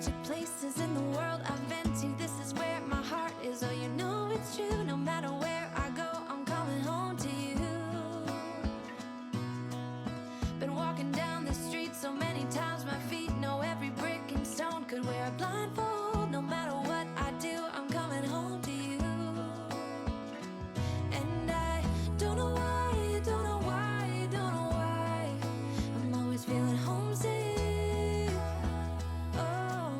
magic places in the world I've been to. This is where my heart is. Oh, you know it's true. No matter where I go, I'm coming home to you. Been walking down the street so many times, my feet know every brick and stone. Could wear a blindfold. No matter what I do, I'm coming home to you. And I don't know why, don't know why, don't know why I'm always feeling homesick. Oh,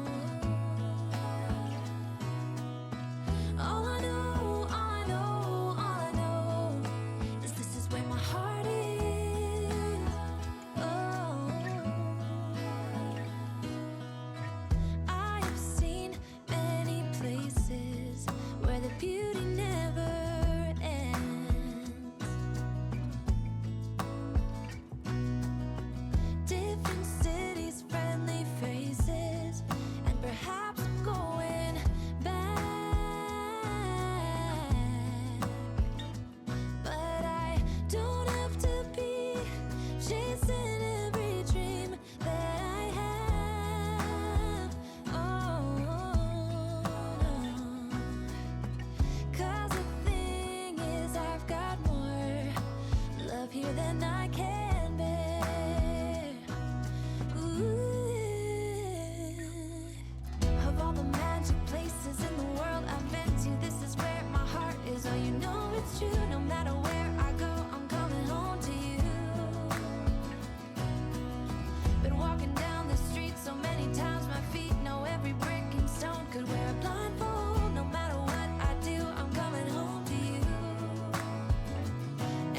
all I know, all I know, all I know is this is where my heart is. Oh, I have seen many places where the beauty never ends. Different cities, friendly faces, and perhaps I'm going back. But I don't have to be chasing every dream that I have. Oh, no. 'Cause the thing is, I've got more love here than I can bear. Ooh. Of all the magic places in the world I've been to, this is where my heart is. Oh, you know it's true. No matter where I go, I'm coming home to you. Been walking down the street so many times, my feet know every brick and stone. Could wear a blindfold. No matter what I do, I'm coming home to you.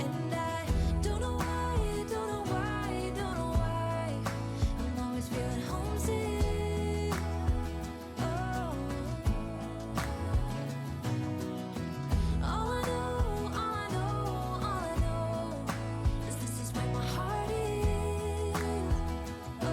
And I don't know why, don't know why, don't know why I'm always feeling homesick. Oh, all I know, all I know, all I know is this is where my heart is. Oh.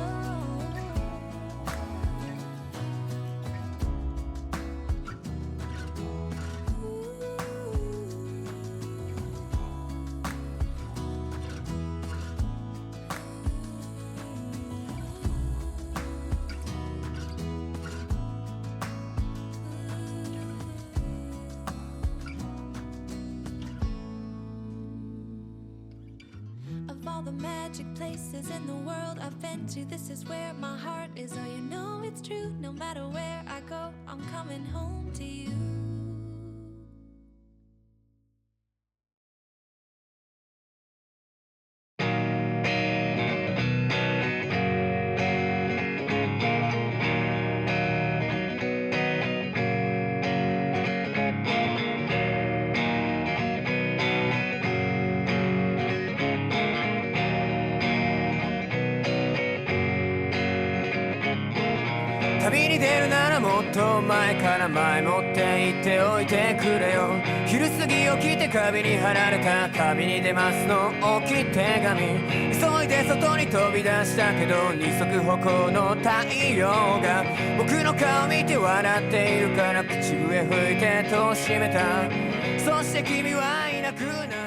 Of all the magic places in the world I've been to, this is where my heart is. Oh, you know it's true. No matter where I go, I'm coming home to you.旅に出るならもっと前から前もって言っておいてくれよ。昼過ぎ起きて壁に貼られた旅に出ますの大きい手紙。急いで外に飛び出したけど二足歩行の太陽が僕の顔見て笑っているから口笛吹いて戸を閉めた。そして君はいなくなった。